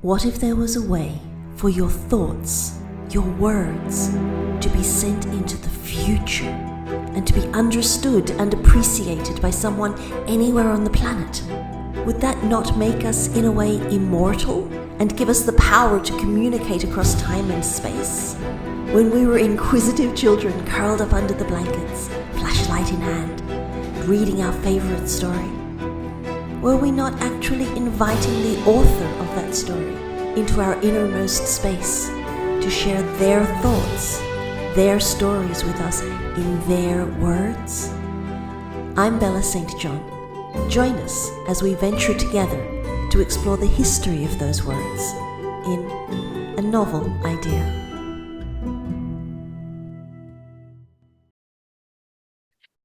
What if there was a way for your thoughts, your words, to be sent into the future and to be understood and appreciated by someone anywhere on the planet? Would that not make us, in a way, immortal and give us the power to communicate across time and space? When we were inquisitive children curled up under the blankets, flashlight in hand, reading our favorite story, were we not actually inviting the author of that story into our innermost space to share their thoughts, their stories with us in their words? I'm Bella St. John. Join us as we venture together to explore the history of those words in A Novel Idea.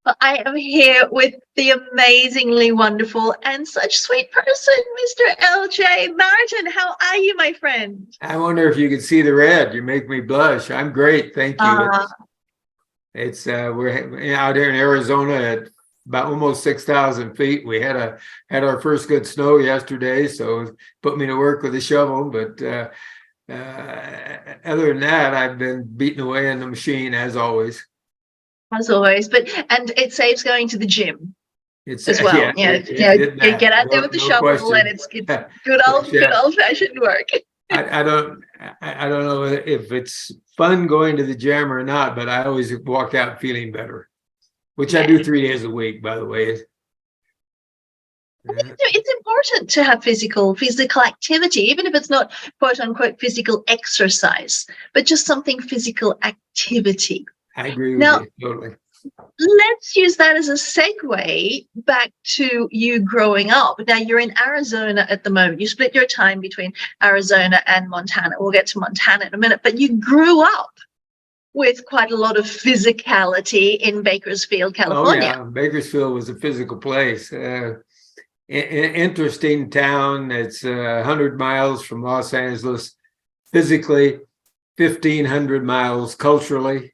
Well, I am here with the amazingly wonderful and such sweet person, Mr. L.J. Martin. How are you, my friend? I wonder if you can see the red. You make me blush. I'm great, thank you. It's we're out here in Arizona at about almost 6,000 feet. We had our first good snow yesterday, so put me to work with a shovel. But other than that, I've been beating away in the machine as always. As always, and it saves going to the gym as well. Yeah, get out there with the shovel, question. and it's good old fashioned work. I don't know if it's fun going to the gym or not, but I always walk out feeling better, which I do 3 days a week, by the way. It's important to have physical activity, even if it's not quote unquote physical exercise, but just something physical activity. I agree with you totally. Let's use that as a segue back to you growing up. Now, you're in Arizona at the moment. You split your time between Arizona and Montana. We'll get to Montana in a minute, but you grew up with quite a lot of physicality in Bakersfield, California. Oh, yeah. Bakersfield was a physical place. Interesting town. It's 100 miles from Los Angeles physically, 1,500 miles culturally.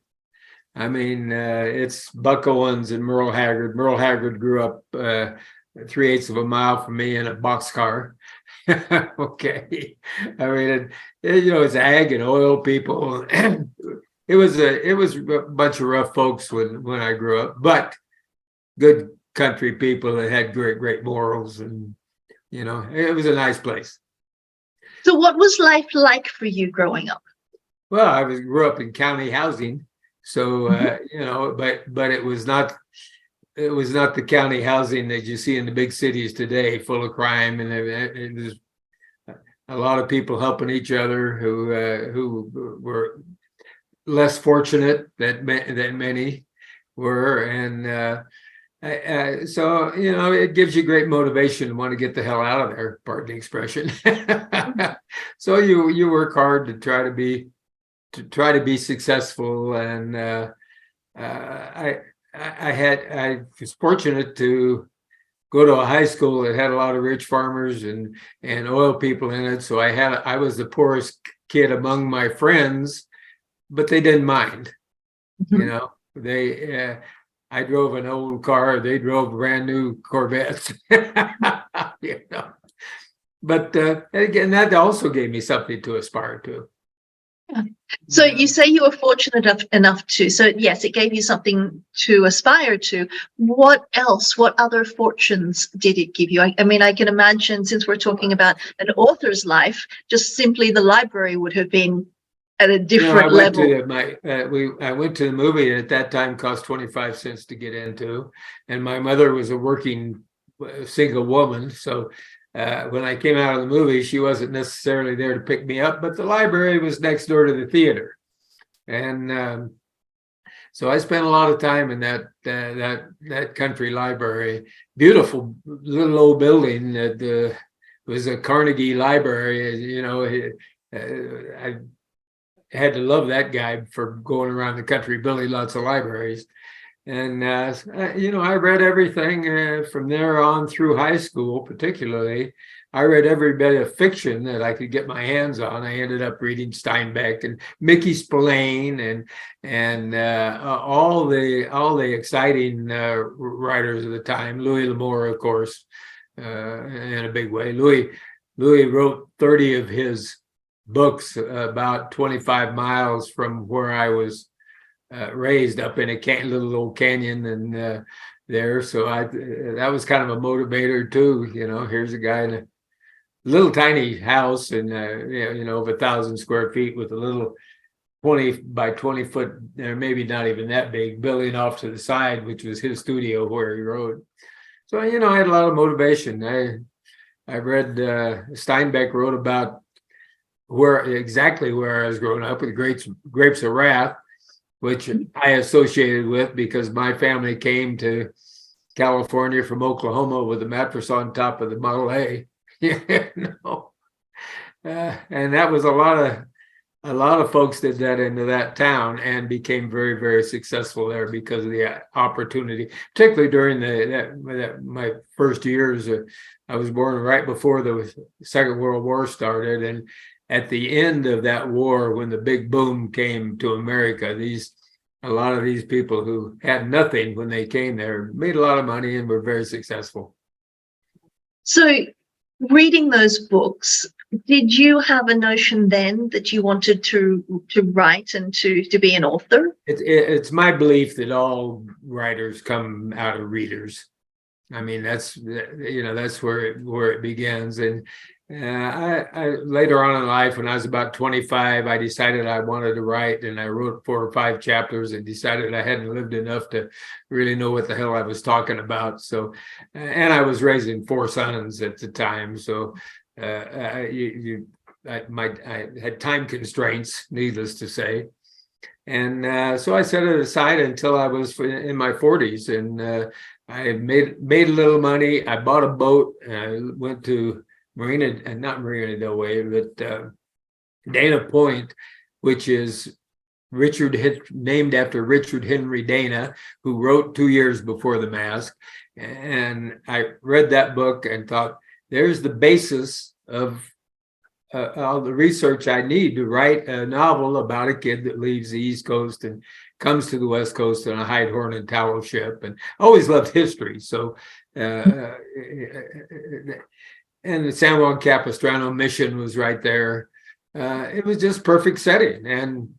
I mean, it's Buck Owens and Merle Haggard. Merle Haggard grew up 3/8 of a mile from me in a boxcar. Okay. I mean, it's ag and oil people. It was a bunch of rough folks when I grew up, but good country people that had great morals, and it was a nice place. So what was life like for you growing up? Well, I grew up in county housing. So but it was not the county housing that you see in the big cities today, full of crime, and it was a lot of people helping each other who were less fortunate than many were, and so it gives you great motivation to want to get the hell out of there. Pardon the expression. So you work hard to try to be successful, and I was fortunate to go to a high school that had a lot of rich farmers and oil people in it. So I was the poorest kid among my friends, but they didn't mind. Mm-hmm. I drove an old car, they drove brand new Corvettes. But again, that also gave me something to aspire to. So you say you were fortunate enough to, so yes, it gave you something to aspire to. What else, what other fortunes did it give you? I mean, I can imagine, since we're talking about an author's life, just simply the library would have been at a different level. I went to the movie, at that time cost 25 cents to get into, and my mother was a working single woman, so when I came out of the movie, she wasn't necessarily there to pick me up, but the library was next door to the theater. And so I spent a lot of time in that country library. Beautiful little old building that was a Carnegie library. I had to love that guy for going around the country building lots of libraries. And, I read everything from there on through high school, particularly. I read every bit of fiction that I could get my hands on. I ended up reading Steinbeck and Mickey Spillane and all the exciting writers of the time. Louis L'Amour, of course, in a big way. Louis Louis wrote 30 of his books about 25 miles from where I was raised, up in a little old canyon and there. So that was kind of a motivator too. Here's a guy in a little tiny house and of 1,000 square feet with a little 20 by 20 foot, maybe not even that big, building off to the side, which was his studio where he wrote. So I had a lot of motivation. I read Steinbeck wrote about exactly where I was growing up with Grapes of Wrath, which I associated with because my family came to California from Oklahoma with a mattress on top of the Model A. And that was a lot of folks did that into that town and became very, very successful there because of the opportunity, particularly during my first years. I was born right before the Second World War started, and at the end of that war, when the big boom came to America, a lot of these people who had nothing when they came there made a lot of money and were very successful. So, reading those books, did you have a notion then that you wanted to write and to be an author? It's my belief that all writers come out of readers. I mean, that's where it begins. And I later on in life, when I was about 25, I decided I wanted to write, and I wrote 4 or 5 chapters and decided I hadn't lived enough to really know what the hell I was talking about. So, and I was raising 4 sons at the time, so I had time constraints, needless to say. And so I set it aside until I was in my 40s, and I made a little money. I bought a boat. I went to not Marina Del Rey, but Dana Point, which is named after Richard Henry Dana, who wrote 2 years before The Mask. And I read that book and thought, there's the basis of all the research I need to write a novel about a kid that leaves the East Coast and comes to the West Coast on a hide, horn, and tallow ship. And I always loved history. So, and the San Juan Capistrano mission was right there. It was just perfect setting. And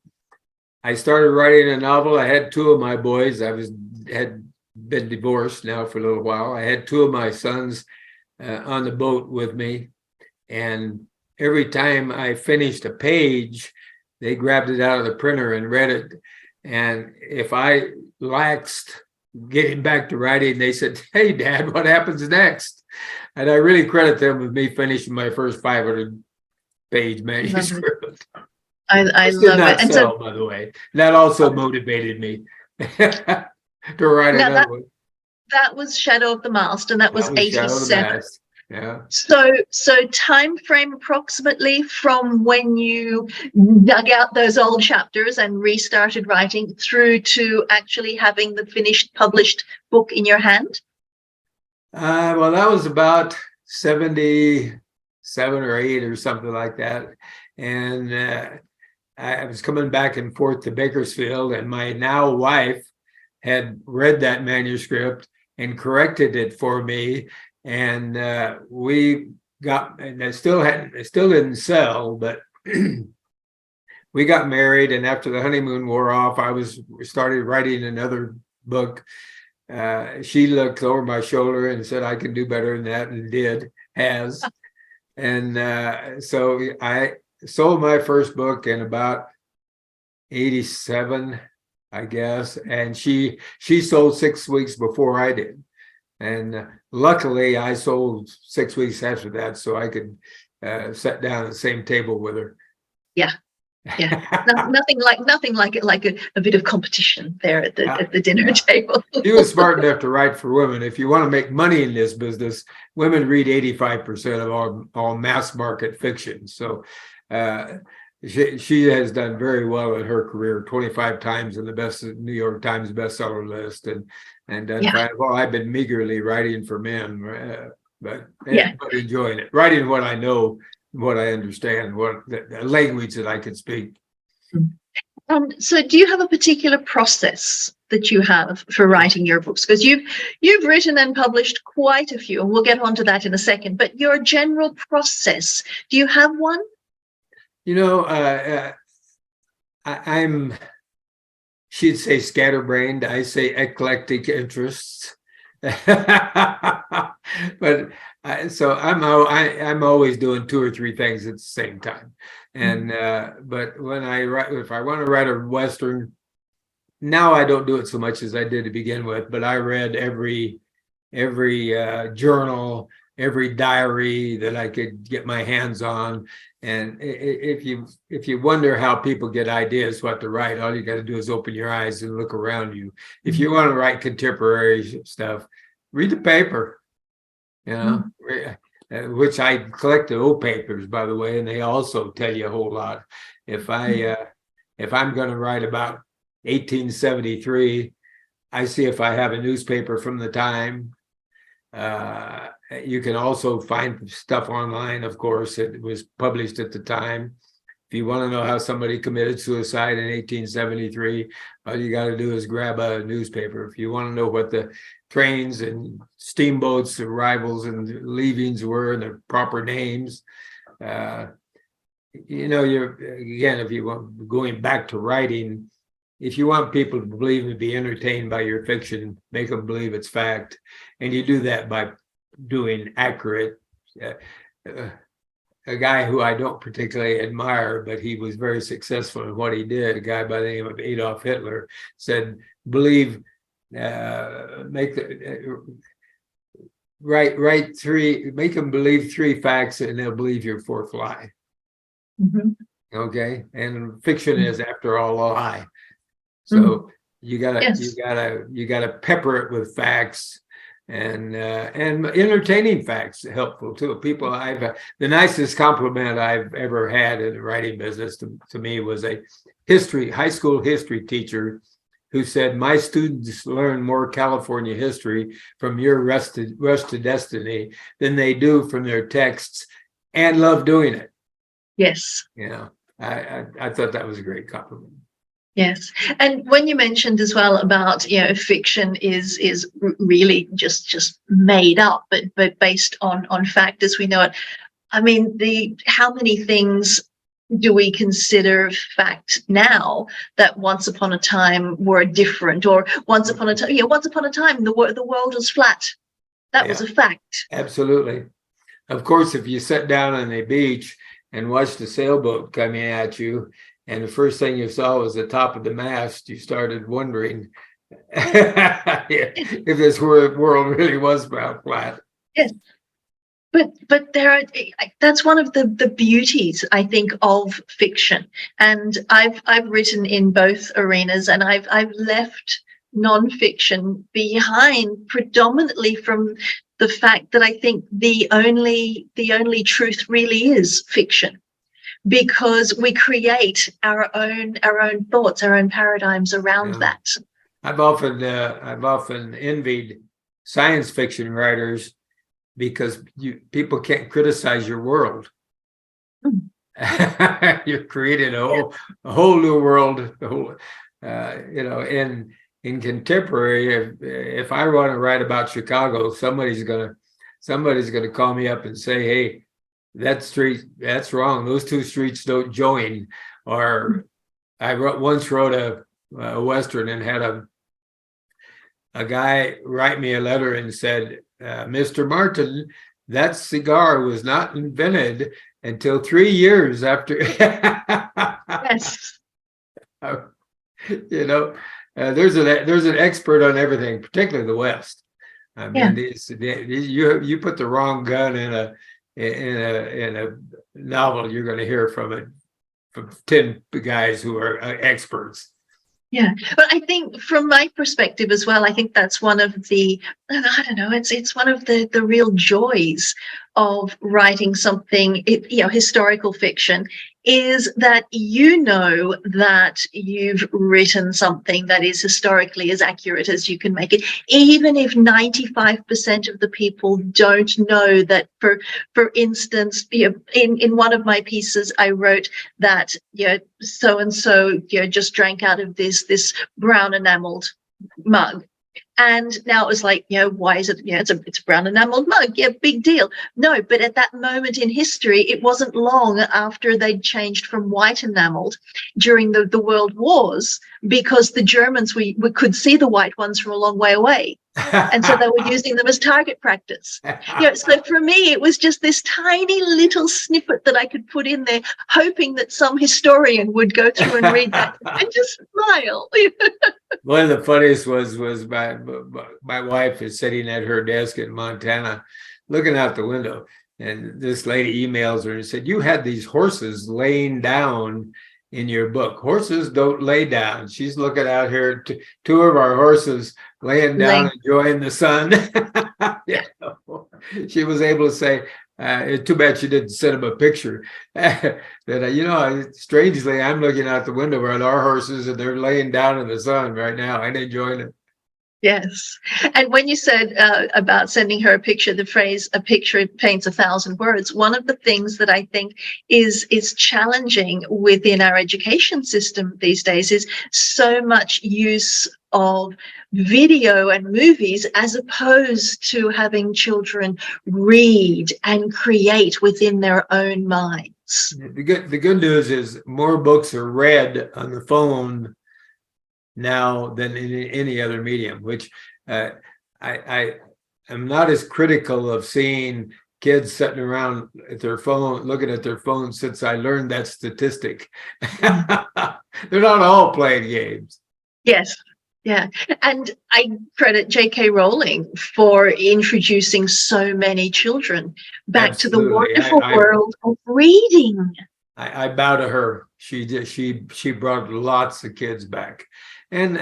I started writing a novel. I had 2 of my boys. Had been divorced now for a little while. I had 2 of my sons on the boat with me. And every time I finished a page, they grabbed it out of the printer and read it. And if I laxed getting back to writing, they said, "Hey, Dad, what happens next?" And I really credit them with me finishing my first 500-page manuscript. I This love did not it. And sell, so, by the way. That also motivated me to write another one. that was Shadow of the Mast, and that was Shadow of the 87. Mask. Yeah. So time frame approximately from when you dug out those old chapters and restarted writing through to actually having the finished published book in your hand? Well, that was about 77 or 8 or something like that. And I was coming back and forth to Bakersfield, and my now wife had read that manuscript and corrected it for me. And we got, and it still didn't sell, but we got married. And after the honeymoon wore off, we started writing another book. She looked over my shoulder and said, "I can do better than that," and has. And so I sold my first book in about 87, I guess. And she sold 6 weeks before I did. And luckily, I sold 6 weeks after that, so I could sit down at the same table with her. Yeah. Nothing like it, like a bit of competition there at the dinner table. She was smart enough to write for women. If you want to make money in this business, women read 85% of all mass market fiction. So she has done very well in her career, 25 times in the New York Times bestseller list, and done fine. Well, I've been meagerly writing for men, but enjoying it. Writing what I know, what I understand, what the language that I can speak. So do you have a particular process that you have for writing your books? Because you've written and published quite a few, and we'll get onto that in a second. But your general process, do you have one? I'm, she'd say scatterbrained. I say eclectic interests. But so I'm always doing 2 or 3 things at the same time. And but when I write, if I want to write a Western, now I don't do it so much as I did to begin with, but I read every journal, every diary that I could get my hands on. And if you wonder how people get ideas what to write, all you got to do is open your eyes and look around you. If you want to write contemporary stuff, read the paper, which I collected old papers, by the way, and they also tell you a whole lot. If I'm going to write about 1873, I see if I have a newspaper from the time. You can also find stuff online, of course. It was published at the time. If you want to know how somebody committed suicide in 1873, all you got to do is grab a newspaper. If you want to know what the trains and steamboats arrivals and leavings were and their proper names, you're, again, if you want, going back to writing, if you want people to believe and be entertained by your fiction, make them believe it's fact. And you do that by doing accurate. A guy who I don't particularly admire, but he was very successful in what he did, a guy by the name of Adolf Hitler, said, write 3, make them believe 3 facts and they'll believe your 4th lie. Okay. And fiction is, after all, a lie. So you gotta pepper it with facts, and entertaining facts, helpful too. People, the nicest compliment I've ever had in the writing business to me was a high school history teacher who said, "My students learn more California history from your Rush to Destiny than they do from their texts, and love doing it." Yes. I thought that was a great compliment. Yes, and when you mentioned as well about fiction is really just made up, but based on fact as we know it. I mean, how many things do we consider fact now that once upon a time were different, or once upon a time the world was flat. That was a fact. Absolutely. Of course, if you sat down on the beach and watched a sailboat coming at you, and the first thing you saw was the top of the mast, you started wondering if this world really was flat. Yes. But that's one of the beauties, I think, of fiction. And I've written in both arenas, and I've left nonfiction behind predominantly from the fact that I think the only truth really is fiction. Because we create our own thoughts, our own paradigms around that. I've often envied science fiction writers because people can't criticize your world. You're creating a whole new world. In contemporary, if I want to write about Chicago, somebody's gonna call me up and say, "Hey, that street, that's wrong. Those 2 streets don't join." Or I once wrote a Western and had a guy write me a letter and said, "Mr. Martin, that cigar was not invented until 3 years after." Yes. There's an expert on everything, particularly the West. I mean, you put the wrong gun in a novel, you're going to hear from 10 guys who are experts. Yeah, but I think from my perspective as well, I think that's one of the, I don't know, it's one of the real joys of writing something, historical fiction, is that that you've written something that is historically as accurate as you can make it, even if 95% of the people don't know that. For instance, in one of my pieces, I wrote that so and so just drank out of this brown enameled mug. And now it was like, why is it, it's a brown enameled mug. Yeah, big deal. No, but at that moment in history, it wasn't long after they'd changed from white enameled during the World Wars, because the Germans, we could see the white ones from a long way away. And so they were using them as target practice. So for me, it was just this tiny little snippet that I could put in there, hoping that some historian would go through and read that and just smile. One of the funniest was my wife is sitting at her desk in Montana, looking out the window, and this lady emails her and said, "You had these horses laying down in your book. Horses don't lay down." She's looking out here, two of our horses laying down, enjoying the sun. She was able to say, it's too bad she didn't send him a picture. That, strangely, I'm looking out the window at our horses and they're laying down in the sun right now and enjoying it. Yes. And when you said about sending her a picture, the phrase, "a picture paints 1,000 words," one of the things that I think is challenging within our education system these days is so much use of video and movies, as opposed to having children read and create within their own minds. The good news is more books are read on the phone now than in any other medium, which I am not as critical of seeing kids sitting around at their phone, looking at their phone, since I learned that statistic. They're not all playing games. Yes. Yeah. And I credit J.K. Rowling for introducing so many children back Absolutely. to the wonderful world of reading. I bow to her. She brought lots of kids back. And,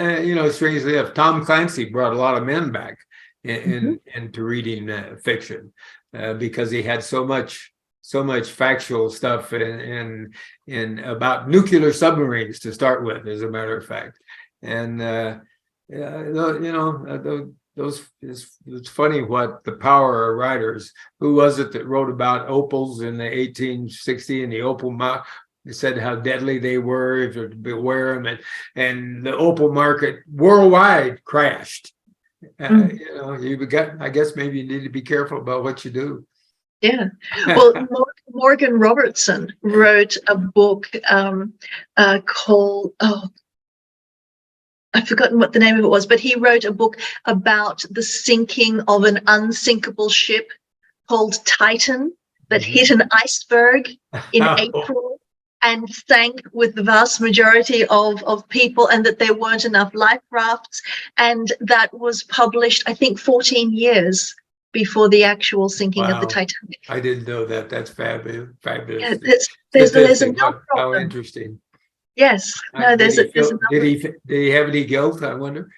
strangely enough, Tom Clancy brought a lot of men back into reading fiction because he had so much factual stuff and about nuclear submarines to start with, as a matter of fact. And, it's funny what the power of writers. Who was it that wrote about opals in the 1860 and the opal They said how deadly they were, if to beware them, and the opal market worldwide crashed. I guess maybe you need to be careful about what you do. Yeah. Well, Morgan Robertson wrote a book called, I've forgotten what the name of it was, but he wrote a book about the sinking of an unsinkable ship called Titan that hit an iceberg in April and sank with the vast majority of people, and that there weren't enough life rafts. And that was published, I think, 14 years before the actual sinking of the Titanic. I didn't know that. That's fabulous. Yeah, there's a no problem. How interesting. Yes. No, did he have any guilt, I wonder?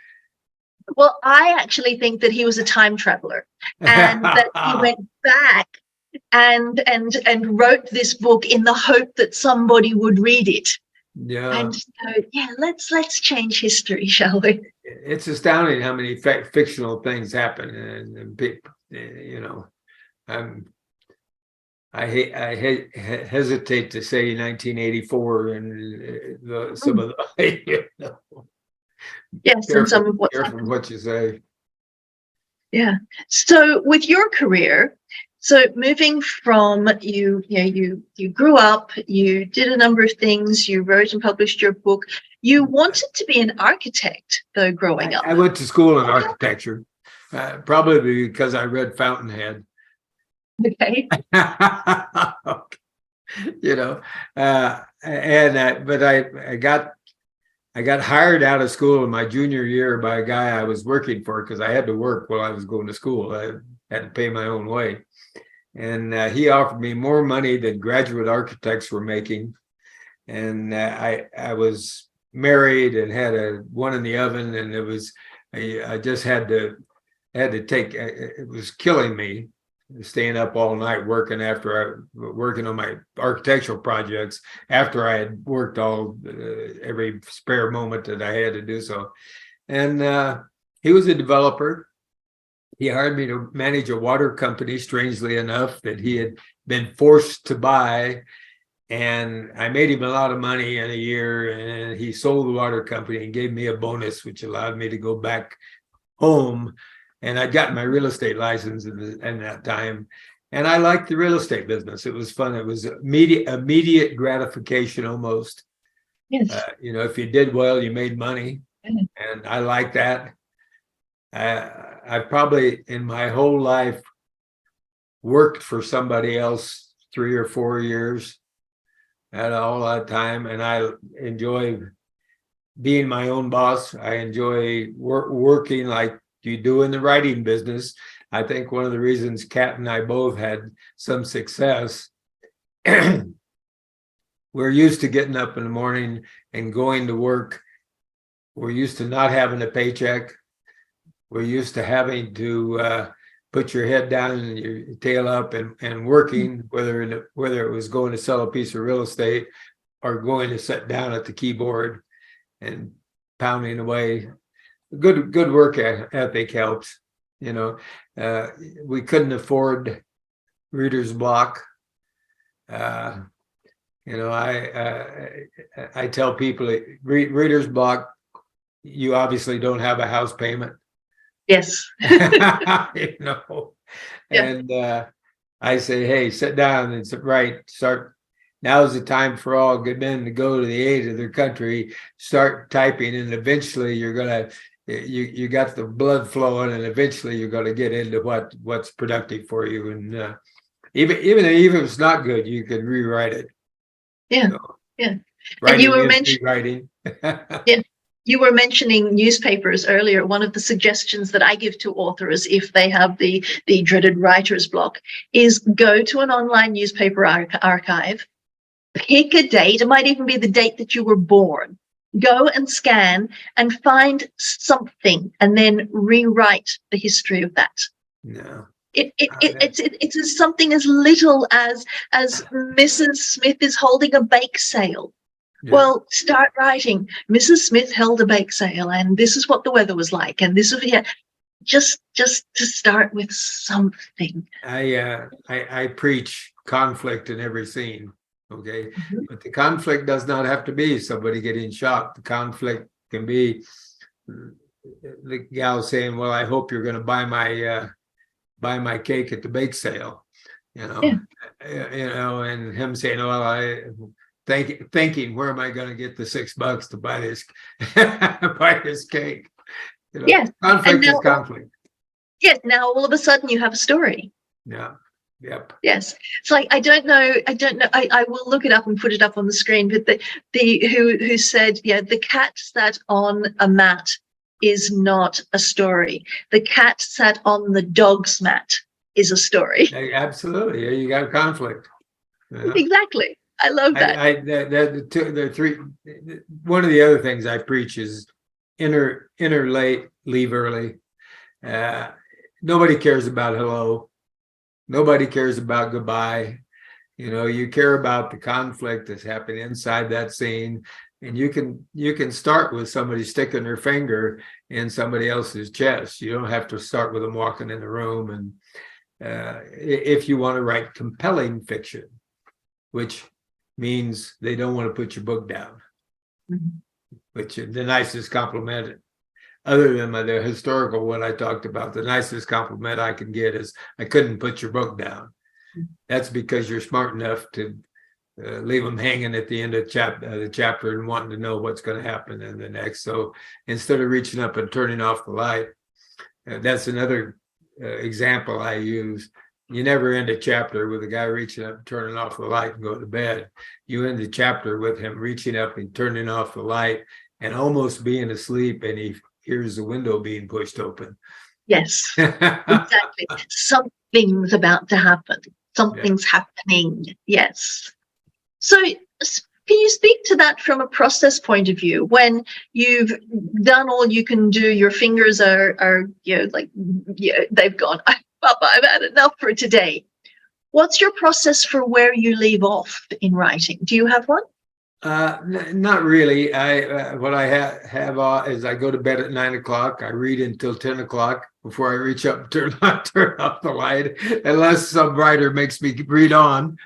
Well, I actually think that he was a time traveler, and that he went back and wrote this book in the hope that somebody would read it. Yeah. And so, let's change history, shall we? It's astounding how many fictional things happen, and I hesitate to say 1984 and some of the yes, and some of what's happened. What you say. Yeah. So with your career, so moving from you grew up, you did a number of things, you wrote and published your book. You wanted to be an architect, though, growing up. I went to school in architecture, probably because I read Fountainhead. Okay. But I got hired out of school in my junior year by a guy I was working for, because I had to work while I was going to school. I had to pay my own way. And he offered me more money than graduate architects were making. And I was married and had one in the oven, and I just had to take, it was killing me, staying up all night working on my architectural projects after I had worked every spare moment that I had to do so. And he was a developer. He hired me to manage a water company, strangely enough, that he had been forced to buy. And I made him a lot of money in a year, and he sold the water company and gave me a bonus, which allowed me to go back home. And I got my real estate license in that time. And I liked the real estate business. It was fun. It was immediate gratification almost. Yes. If you did well, you made money. Mhm. And I like that. I probably in my whole life worked for somebody else 3 or 4 years at all that time. And I enjoy being my own boss. I enjoy working like you do in the writing business. I think one of the reasons Kat and I both had some success, we're used to getting up in the morning and going to work. We're used to not having a paycheck. We're used to having to put your head down and your tail up and working, whether it was going to sell a piece of real estate or going to sit down at the keyboard and pounding away. Good work ethic helps. We couldn't afford reader's block. I tell people reader's block. You obviously don't have a house payment. Yes. And I say, hey, sit down and start. Now's the time for all good men to go to the aid of their country, start typing, and eventually you're gonna. You got the blood flowing, and eventually you're going to get into what's productive for you. And even if it's not good, you can rewrite it. Yeah, so, yeah. Writing And you were rewriting. Yeah, you were mentioning newspapers earlier. One of the suggestions that I give to authors if they have the dreaded writer's block is go to an online newspaper archive, pick a date. It might even be the date that you were born. Go and scan and find something and then rewrite the history of that. No. It's something as little as Mrs. Smith is holding a bake sale. Yeah. Well, start writing. Mrs. Smith held a bake sale, and this is what the weather was like, and this was just to start with something. I preach conflict in every scene. Okay. Mm-hmm. But the conflict does not have to be somebody getting shot. The conflict can be the gal saying, well, I hope you're going to buy my cake at the bake sale, Yeah. And him saying, well, I thinking, where am I going to get the $6 to buy this, buy this cake? Yes. Conflict is conflict. Yes. Now all of a sudden you have a story. Yeah. Yep. Yes. It's like I don't know. I will look it up and put it up on the screen. But who said, the cat sat on a mat is not a story. The cat sat on the dog's mat is a story. Absolutely. You got a conflict. Exactly. I love that. One of the other things I preach is enter late, leave early. Nobody cares about hello. Nobody cares about goodbye. You care about the conflict that's happening inside that scene. And you can start with somebody sticking their finger in somebody else's chest. You don't have to start with them walking in the room. And if you want to write compelling fiction, which means they don't want to put your book down, which is the nicest compliment. Other than the historical one I talked about, the nicest compliment I can get is, I couldn't put your book down. That's because you're smart enough to leave them hanging at the end of the chapter and wanting to know what's going to happen in the next. So instead of reaching up and turning off the light, that's another example I use. You never end a chapter with a guy reaching up and turning off the light and going to bed. You end the chapter with him reaching up and turning off the light and almost being asleep, and he here's the window being pushed open. Yes, exactly. Something's about to happen. Something's happening. Yes. So can you speak to that from a process point of view? When you've done all you can do, your fingers are they've gone, Papa, I've had enough for today. What's your process for where you leave off in writing? Do you have one? Not really. What I have is I go to bed at 9 o'clock. I read until 10 o'clock before I reach up and turn off the light, unless some writer makes me read on.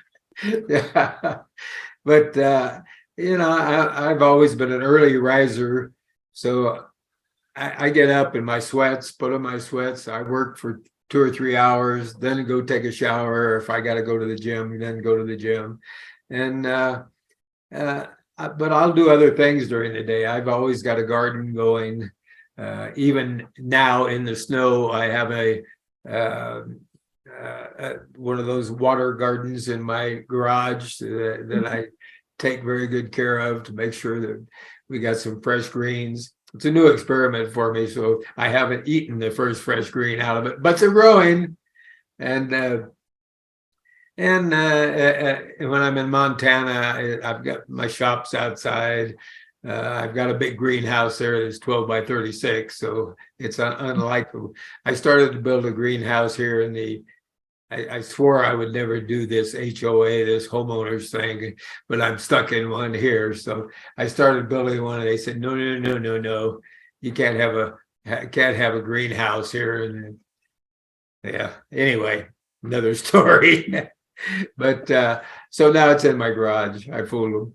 but I've always been an early riser, so I get up in my sweats, put on my sweats. I work for 2 or 3 hours, then go take a shower. If I got to go to the gym, then go to the gym, and but I'll do other things during the day. I've always got a garden going. Even now in the snow, I have one of those water gardens in my garage that I take very good care of to make sure that we got some fresh greens. It's a new experiment for me, so I haven't eaten the first fresh green out of it, but they're growing. And when I'm in Montana, I've got my shops outside. I've got a big greenhouse there that's 12 by 36, so it's unlike. I started to build a greenhouse here in the. I swore I would never do this HOA, this homeowners thing, but I'm stuck in one here. So I started building one, and they said, no, you can't have a greenhouse here. And yeah, anyway, another story. But so now it's in my garage. I fooled them.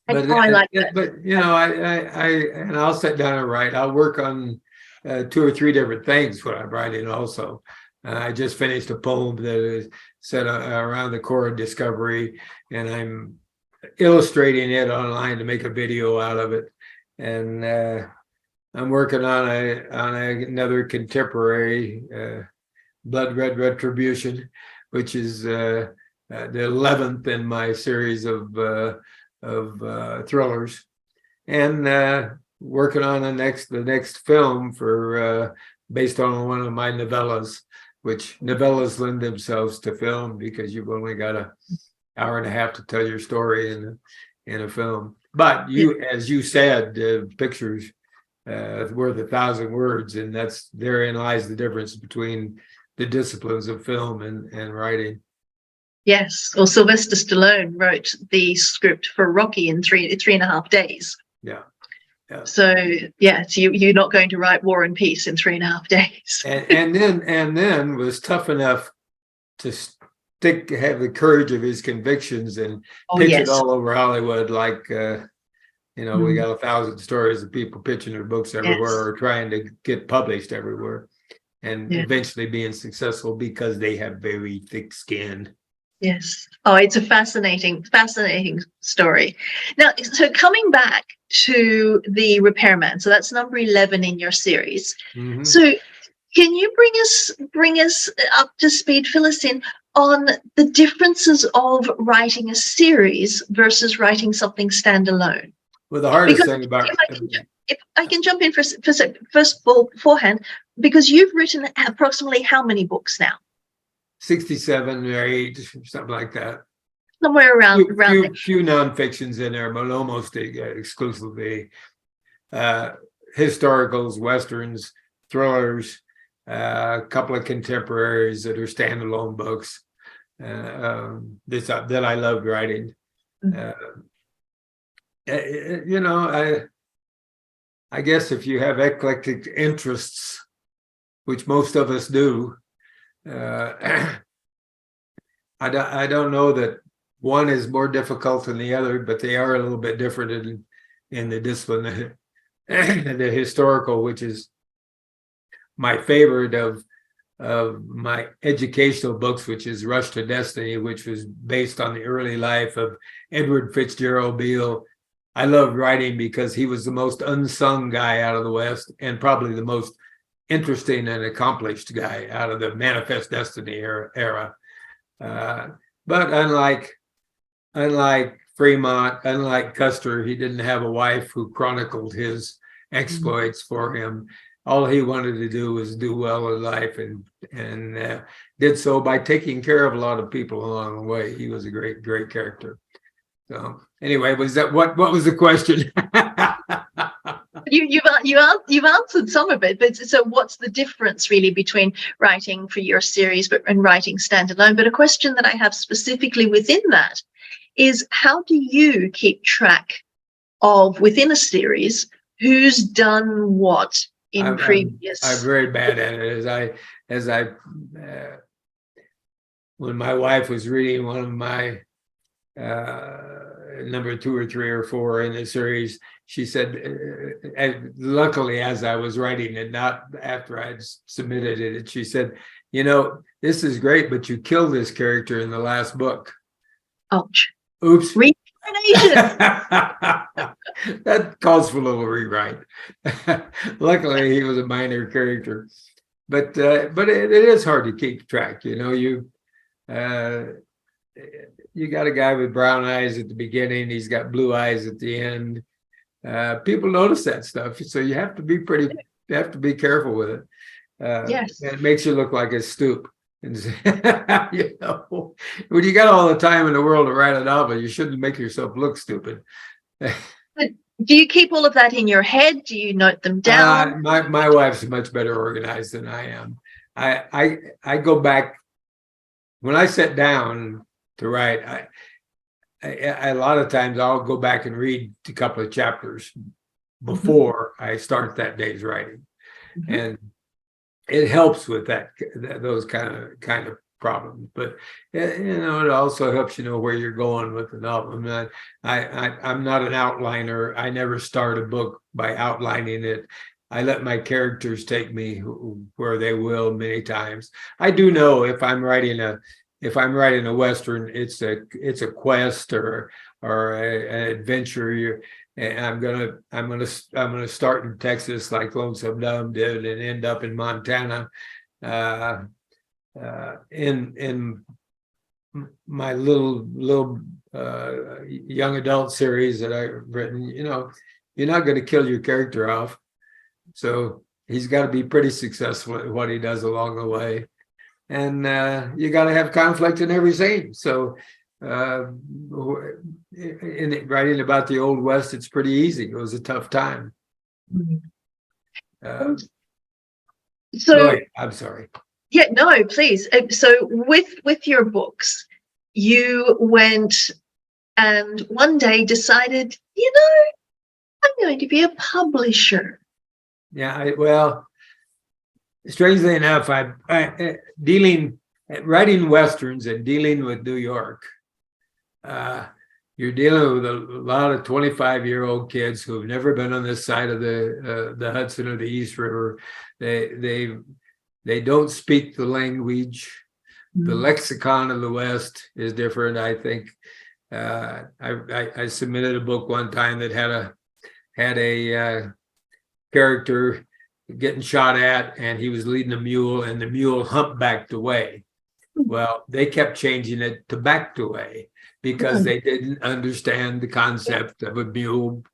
But I like that. But and I'll sit down and write. I'll work on 2 or 3 different things when I'm writing also. I just finished a poem that is set around the core of discovery, and I'm illustrating it online to make a video out of it. And I'm working on another contemporary, Blood Red Retribution, which is the 11th in my series of thrillers, and working on the next film for based on one of my novellas, which novellas lend themselves to film because you've only got an hour and a half to tell your story in a film. But as you said, pictures worth 1,000 words, and therein lies the difference between the disciplines of film and writing. Yes. Well, Sylvester Stallone wrote the script for Rocky in three and a half days. Yeah. So you're not going to write War and Peace in 3.5 days. and then was tough enough to have the courage of his convictions and pitch it all over Hollywood. Like we got 1,000 stories of people pitching their books everywhere or trying to get published everywhere, and eventually being successful because they have very thick skin. Yes. Oh, it's a fascinating story. Now, so coming back to the Repairman, so that's number 11 in your series. Mm-hmm. So can you bring us up to speed, fill us in on the differences of writing a series versus writing something standalone? Well, the hardest thing about if I can jump in first of all beforehand, because you've written approximately how many books now? 67 or 8, something like that. Somewhere around few non-fictions in there, but almost exclusively historicals, westerns, thrillers, a couple of contemporaries that are standalone books that I loved writing. I guess if you have eclectic interests, which most of us do, I don't know that one is more difficult than the other, but they are a little bit different in the discipline. The historical, which is my favorite of my educational books, which is Rush to Destiny, which was based on the early life of Edward Fitzgerald Beale. I loved writing because he was the most unsung guy out of the West, and probably the most interesting and accomplished guy out of the Manifest Destiny era. But unlike Fremont, unlike Custer, he didn't have a wife who chronicled his exploits for him. All he wanted to do was do well in life, and did so by taking care of a lot of people along the way. He was a great character. So anyway, was that what was the question? You've answered some of it, but so what's the difference really between writing for your series and writing standalone? But a question that I have specifically within that is, how do you keep track of within a series who's done what in previous? I'm very bad at it. As I when my wife was reading one of my number 2 or 3 or 4 in the series, she said, and luckily as I was writing it, not after I'd submitted it, she said, this is great, but you killed this character in the last book. Ouch. Oops. Reincarnation. That calls for a little rewrite. Luckily, he was a minor character, but it is hard to keep track. You got a guy with brown eyes at the beginning. He's got blue eyes at the end. People notice that stuff, so you have to be careful with it. Yes. And it makes you look like a stoop. When you got all the time in the world to write a novel, you shouldn't make yourself look stupid. But do you keep all of that in your head? Do you note them down? My wife's much better organized than I am. I go back when I sit down to write. A lot of times I'll go back and read a couple of chapters before I start that day's writing, and it helps with those kind of problems. But it also helps where you're going with the novel. I'm not an outliner. I never start a book by outlining it. I let my characters take me where they will many times. I do know if I'm writing a Western, it's a quest or an adventure. I'm gonna start in Texas like Lonesome Dove did and end up in Montana. In my little young adult series that I've written, you're not going to kill your character off, so he's got to be pretty successful at what he does along the way, and you got to have conflict in every scene. So in writing about the Old West, it's pretty easy. It was a tough time. I'm sorry. Yeah, no, please. So with your books, you went and one day decided, I'm going to be a publisher. Yeah, well, strangely enough, writing Westerns and dealing with New York, you're dealing with a lot of 25-year-old kids who have never been on this side of the Hudson or the East River. They don't speak the language. The lexicon of the West is different, I think. I submitted a book one time that had a character getting shot at, and he was leading a mule, and the mule humpbacked away. Well, they kept changing it to backed away because they didn't understand the concept of a mule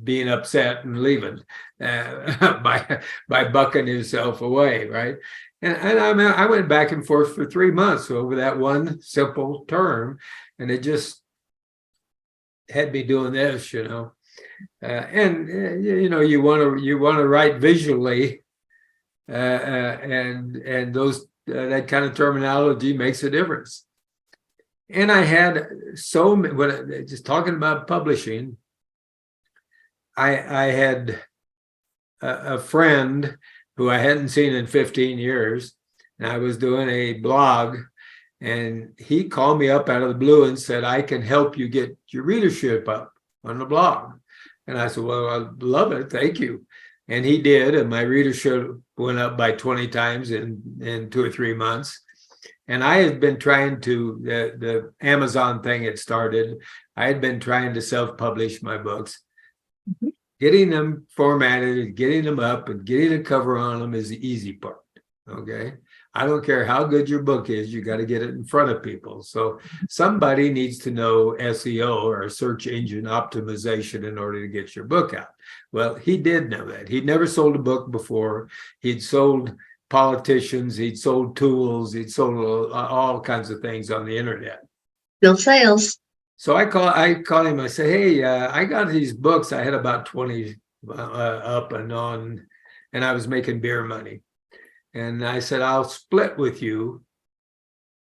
being upset and leaving by bucking himself away, right? And I went back and forth for 3 months over that one simple term, and it just had me doing this, you want to write visually, and those that kind of terminology makes a difference. And I had just talking about publishing, I had a friend who I hadn't seen in 15 years, and I was doing a blog, and he called me up out of the blue and said, I can help you get your readership up on the blog. And I said, well, I love it. Thank you. And he did. And my readership went up by 20 times in 2 or 3 months. And I had been trying the Amazon thing had started. I had been trying to self-publish my books. Getting them formatted, getting them up, and getting a cover on them is the easy part. Okay. I don't care how good your book is, you got to get it in front of people. So somebody needs to know SEO or search engine optimization in order to get your book out. Well, he did know that. He'd never sold a book before. He'd sold politicians, he'd sold tools, he'd sold all kinds of things on the internet. Bill sales. So I call him, I say, hey, I got these books. I had about 20 up and on, and I was making beer money. And I said, I'll split with you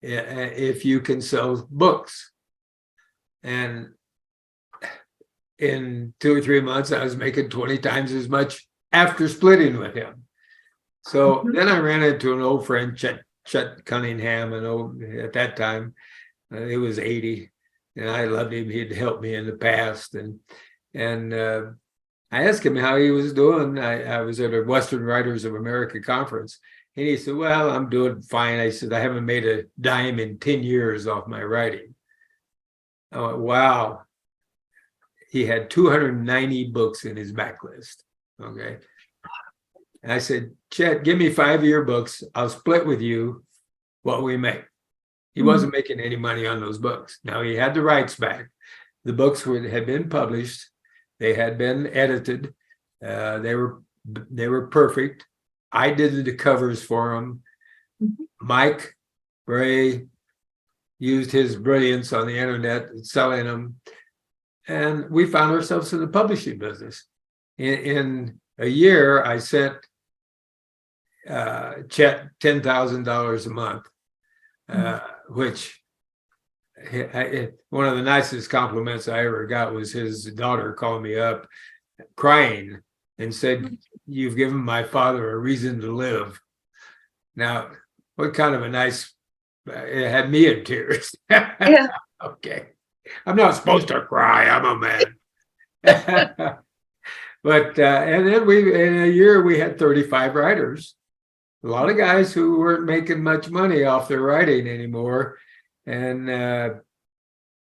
if you can sell books. And in 2 or 3 months, I was making 20 times as much after splitting with him. So then I ran into an old friend, Chet Cunningham, and at that time, he was 80. and I loved him. He'd helped me in the past, and I asked him how he was doing. I was at a Western Writers of America conference, and he said, "Well, I'm doing fine." I said, "I haven't made a dime in 10 years off my writing." I went, "Wow." He had 290 books in his backlist. Okay. And I said, "Chet, give me 5 of your books. I'll split with you what we make." He wasn't making any money on those books. Now he had the rights back. The books had been published. They had been edited. They were perfect. I did the covers for them. Mike Bray used his brilliance on the internet selling them. And we found ourselves in the publishing business. In a year, I sent Chet $10,000 a month, which one of the nicest compliments I ever got was his daughter called me up crying and said, "You've given my father a reason to live." Now, what kind of a nice, it had me in tears. Yeah. Okay. I'm not supposed to cry. I'm a man. But, and then in a year, we had 35 writers. A lot of guys who weren't making much money off their writing anymore. And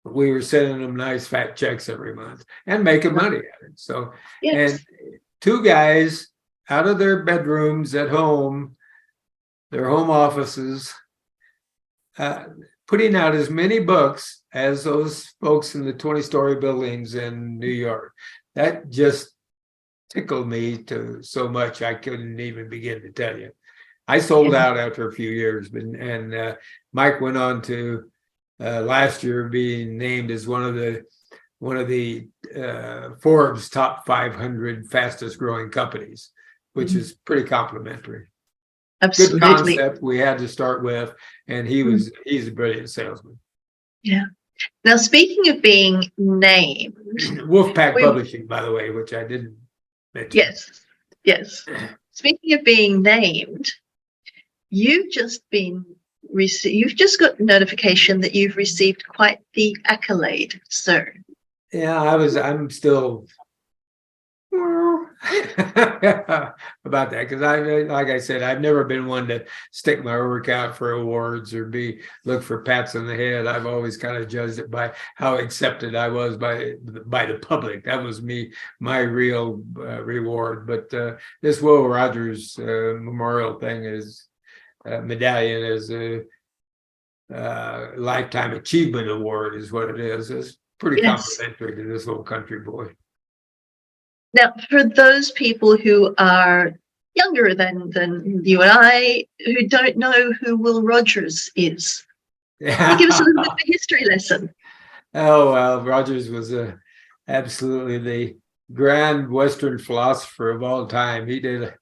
we were sending them nice fat checks every month and making money at it. So, Yes. and 2 guys out of their bedrooms at home, their home offices, putting out as many books as those folks in the 20-story buildings in New York. That just tickled me to so much I couldn't even begin to tell you. I sold out after a few years, and Mike went on to last year being named as one of the Forbes top 500 fastest growing companies, which is pretty complimentary. Absolutely. Good concept we had to start with, and he's a brilliant salesman. Yeah. Now, speaking of being named, Wolfpack Publishing, by the way, which I didn't mention. Yes. Speaking of being named, you've just got notification that you've received quite the accolade, sir. Yeah, I'm still about that, because like I said, I've never been one to stick my work out for awards or look for pats on the head. I've always kind of judged it by how accepted I was by the public. That was my real reward. But this Will Rogers memorial thing is medallion is a lifetime achievement award is what it is. It's pretty complimentary to this little country boy. Now, for those people who are younger than you and I, who don't know who Will Rogers is, can you give us a little bit of a history lesson? Oh, well, Rogers was absolutely the grand Western philosopher of all time. He did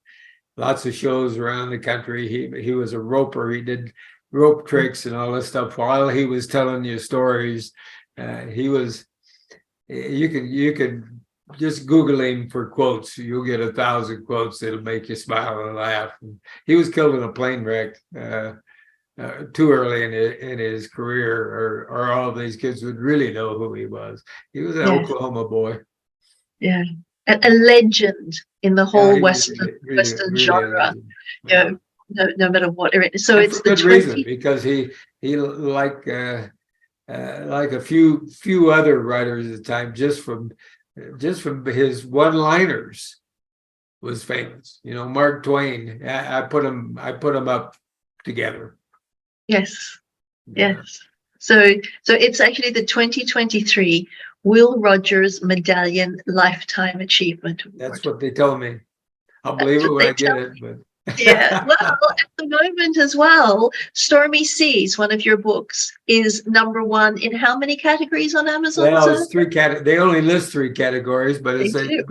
lots of shows around the country. He was a roper. He did rope tricks and all this stuff while he was telling you stories. You could just Google him for quotes. You'll get 1,000 quotes that'll make you smile and laugh. And he was killed in a plane wreck too early in his career, or all of these kids would really know who he was. He was an Oklahoma boy. Yeah, a legend in the whole Western genre. No matter what. So and it's for good reason, because he like a few other writers at the time, just from his one-liners was famous. Mark Twain. I put him up together. Yes. So it's actually the 2023 Will Rogers Medallion Lifetime Achievement Award. That's what they told me. I'll believe it when I get it. But yeah. Well, at the moment as well, Stormy Seas, one of your books, is #1 in how many categories on Amazon? Well, it's 3 categories. They only list 3 categories, but it's they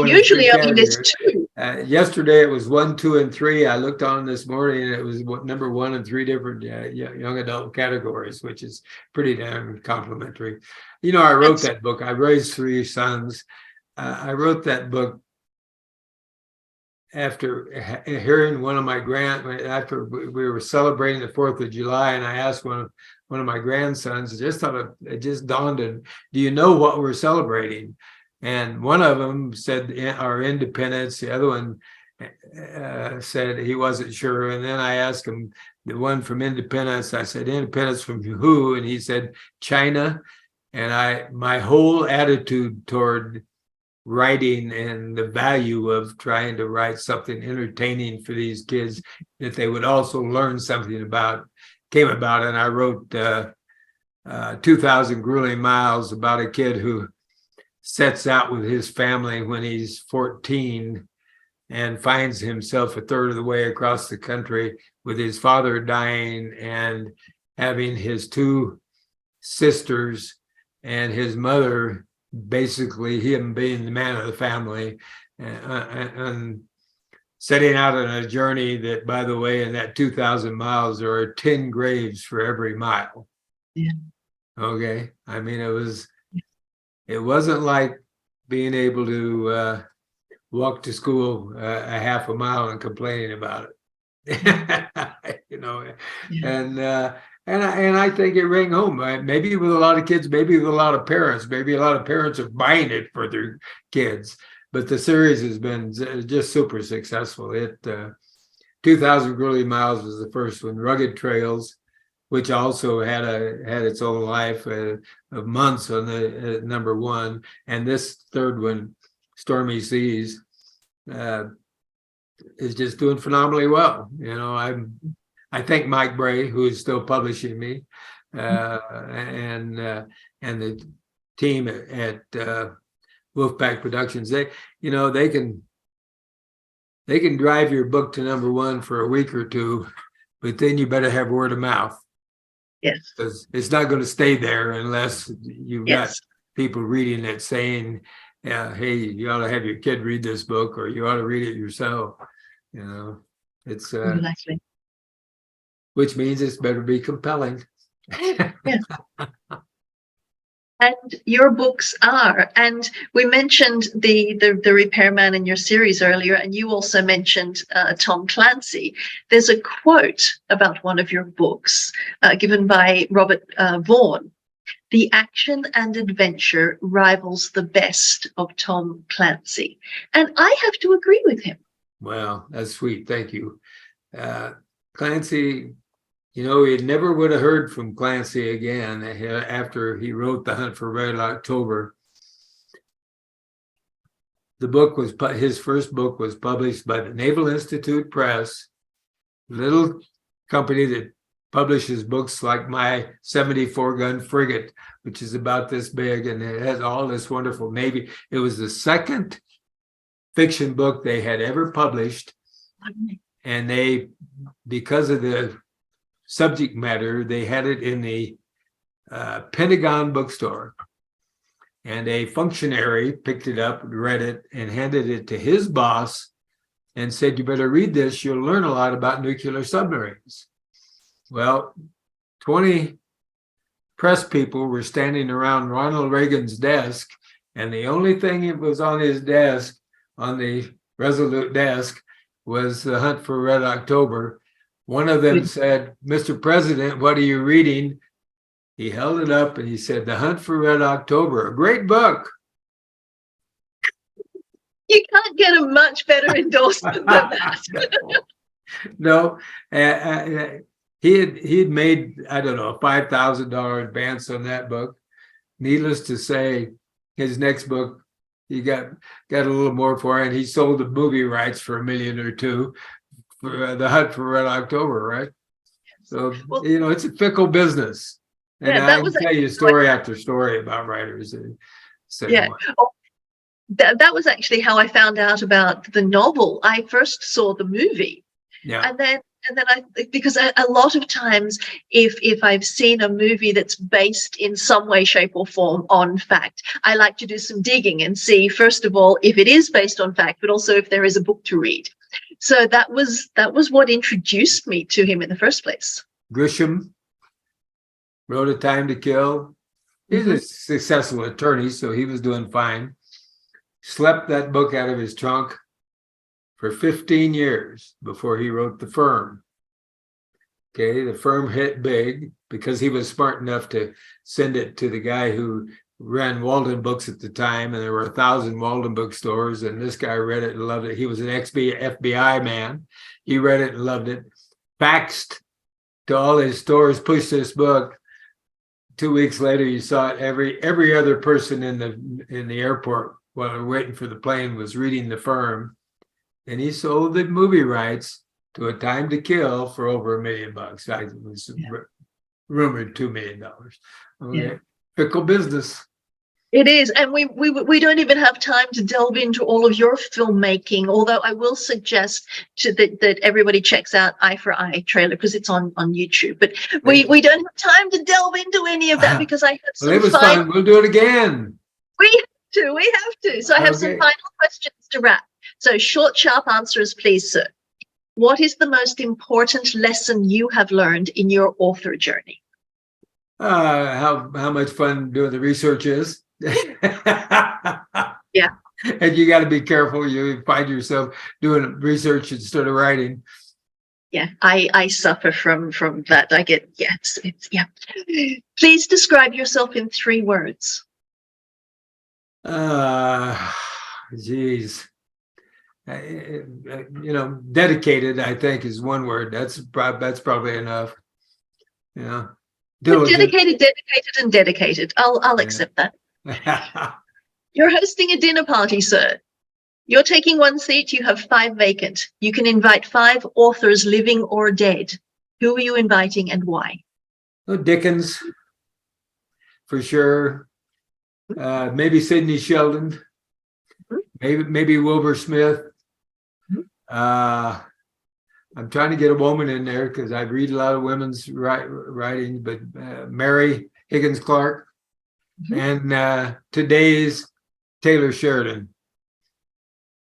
usually only list 2. Yesterday it was 1, 2, and 3. I looked on this morning and it was #1 in 3 different young adult categories, which is pretty damn complimentary. I wrote that book. I raised 3 sons. I wrote that book after hearing one of my after we were celebrating the 4th of July, and I asked one of my grandsons, it just dawned on, do you know what we're celebrating? And one of them said our independence. The other one said he wasn't sure. And then I asked him, the one from Independence, I said, independence from who? And he said, China. And my whole attitude toward writing and the value of trying to write something entertaining for these kids that they would also learn something about came about. And I wrote 2,000 Grueling Miles about a kid who sets out with his family when he's 14 and finds himself a third of the way across the country with his father dying and having his 2 sisters and his mother, basically him being the man of the family, and setting out on a journey that, by the way, in that 2,000 miles, there are 10 graves for every mile. Yeah. Okay. I mean, it wasn't like being able to walk to school a half a mile and complaining about it. You know, yeah. And I think it rang home. Maybe with a lot of kids, maybe with a lot of parents. Maybe a lot of parents are buying it for their kids. But the series has been just super successful. 2,000 Grueling Miles was the first one. Rugged Trails, which also had its own life of months on the number 1. And this third one, Stormy Seas, is just doing phenomenally well. You know, I thank Mike Bray, who is still publishing me, and the team at Wolfpack Productions. They can drive your book to number 1 for a week or 2, but then you better have word of mouth. Yes, because it's not going to stay there unless you've got people reading it saying, "Yeah, hey, you ought to have your kid read this book, or you ought to read it yourself." You know, it's exactly. Which means it's better be compelling. Yes. And your books are, and we mentioned the repairman in your series earlier, and you also mentioned Tom Clancy. There's a quote about one of your books given by Robert Vaughan. The action and adventure rivals the best of Tom Clancy. And I have to agree with him. Well, that's sweet. Thank you. Clancy, you know, he never would have heard from Clancy again after he wrote The Hunt for Red October. His first book was published by the Naval Institute Press, little company that publishes books like my 74-gun frigate, which is about this big, and it has all this wonderful Navy. It was the second fiction book they had ever published, and they, because of the subject matter, they had it in the Pentagon bookstore, and a functionary picked it up, read it, and handed it to his boss and said, "You better read this, you'll learn a lot about nuclear submarines." Well, 20 press people were standing around Ronald Reagan's desk, and the only thing that was on his desk, on the Resolute desk, was The Hunt for Red October. One of them said, "Mr. President, what are you reading?" He held it up and he said, "The Hunt for Red October, a great book." You can't get a much better endorsement than that. No. He'd made, I don't know, a $5,000 advance on that book. Needless to say, his next book, he got a little more for it, and he sold the movie rights for $1 million or $2 million for The Hunt for Red October, right? So, well, you know, it's a fickle business. And I can tell you story after story about writers. That was actually how I found out about the novel. I first saw the movie. Yeah. And then because a lot of times if I've seen a movie that's based in some way, shape or form on fact, I like to do some digging and see, first of all, if it is based on fact, but also if there is a book to read. So that was what introduced me to him in the first place. Grisham wrote A Time to Kill. He's a successful attorney, so he was doing fine. Slept that book out of his trunk. for 15 years before he wrote The Firm. Okay, The Firm hit big because he was smart enough to send it to the guy who ran Walden Books at the time, and there were 1,000 Walden bookstores, and this guy read it and loved it. He was an FBI man. He read it and loved it, faxed to all his stores, pushed this book. 2 weeks later, you saw it. Every other person in the airport while they're waiting for the plane was reading The Firm, and he sold the movie rights to A Time to Kill for over $1 million. It was rumored $2 million. Okay. Yeah. Fickle business. It is, and we don't even have time to delve into all of your filmmaking, although I will suggest that everybody checks out Eye for Eye trailer because it's on YouTube. But we don't have time to delve into any of that because I have some it was fun. We'll do it again. We have to. So I have some final questions to wrap. So short, sharp answers, please, sir. What is the most important lesson you have learned in your author journey? How much fun doing the research is. Yeah. And you got to be careful. You find yourself doing research instead of writing. Yeah, I suffer from that. I get, it's yeah. Please describe yourself in 3 words. Geez. Dedicated, I think, is 1 word. That's probably enough. Dedicated, and dedicated. I'll accept that. You're hosting a dinner party, sir. You're taking 1 seat. You have 5 vacant. You can invite 5 authors, living or dead. Who are you inviting and why? Oh, Dickens, for sure. Maybe Sidney Sheldon. Maybe Wilbur Smith. I'm trying to get a woman in there because I read a lot of women's writing, but Mary Higgins Clark and today's Taylor Sheridan,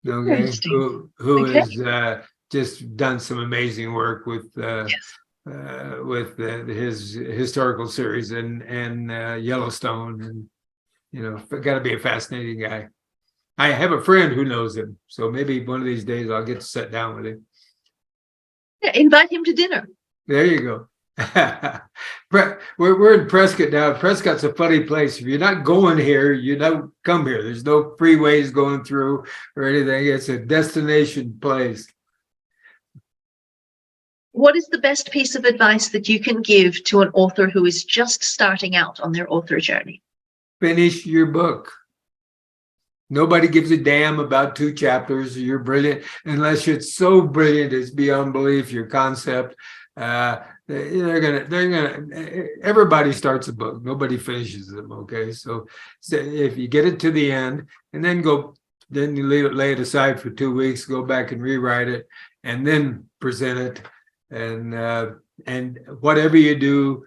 okay, who has just done some amazing work with his historical series and Yellowstone, and got to be a fascinating guy. I have a friend who knows him, so maybe one of these days I'll get to sit down with him. Yeah, invite him to dinner. There you go. We're in Prescott now. Prescott's a funny place. If you're not going here, you don't come here. There's no freeways going through or anything. It's a destination place. What is the best piece of advice that you can give to an author who is just starting out on their author journey? Finish your book. Nobody gives a damn about 2 chapters. You're brilliant, unless it's so brilliant it's beyond belief. Your concept, everybody starts a book. Nobody finishes them. Okay, so if you get it to the end and then you lay it aside for 2 weeks, go back and rewrite it, and then present it. And whatever you do,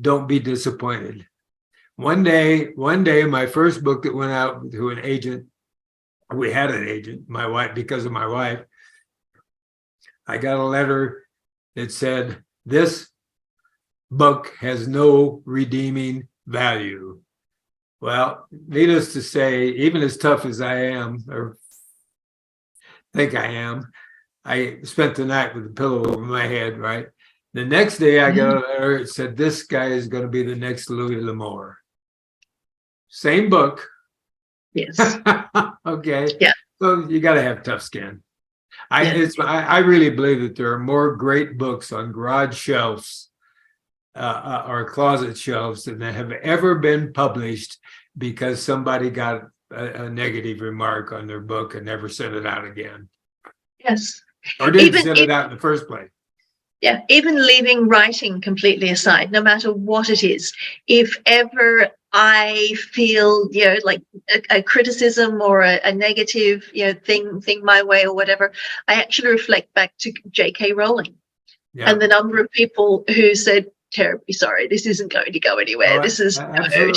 don't be disappointed. One day, my first book that went out to an agent, we had an agent, my wife, because of my wife, I got a letter that said, "This book has no redeeming value." Well, needless to say, even as tough as I am, or think I am, I spent the night with a pillow over my head, right? The next day I got a letter that said, "This guy is going to be the next Louis L'Amour." Same book. Yes. Okay. Yeah. So you got to have tough skin. I really believe that there are more great books on garage shelves or closet shelves than have ever been published because somebody got a negative remark on their book and never sent it out again. Yes. Or didn't send it out in the first place. Yeah. Even leaving writing completely aside, no matter what it is, if ever I feel, like a criticism or a negative, thing my way or whatever, I actually reflect back to J.K. Rowling and the number of people who said, "Terribly sorry, this isn't going to go anywhere. This is terribly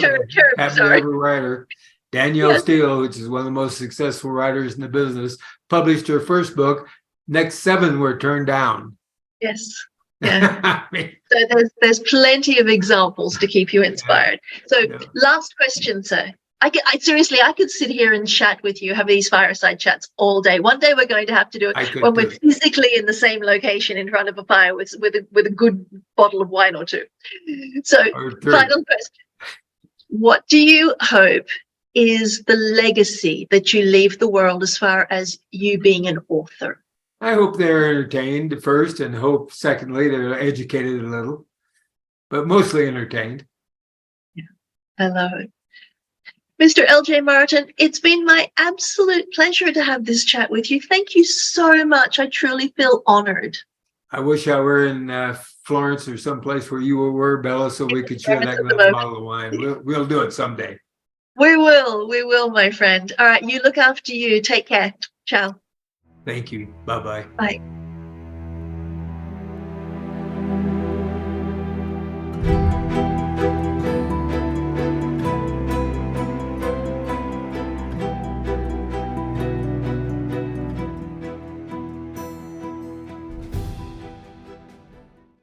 sorry." Every writer. Danielle Steele, which is one of the most successful writers in the business, published her first book. Next 7 were turned down. Yes. Yeah. So there's plenty of examples to keep you inspired. So last question, sir. seriously, I could sit here and chat with you, have these fireside chats all day. One day we're going to have to do I it could when do we're it. physically in the same location in front of a fire with a good bottle of wine or two. So, Or three. final question. What do you hope is the legacy that you leave the world as far as you being an author? I hope they're entertained first, and hope secondly they're educated a little, but mostly entertained. Yeah, I love it. Mr. L.J. Martin, it's been my absolute pleasure to have this chat with you. Thank you so much. I truly feel honored. I wish I were in Florence or someplace where you were, Bella, so we could share that bottle of wine. We'll do it someday. We will, my friend. All right, you look after you. Take care. Ciao. Thank you. Bye-bye. Bye.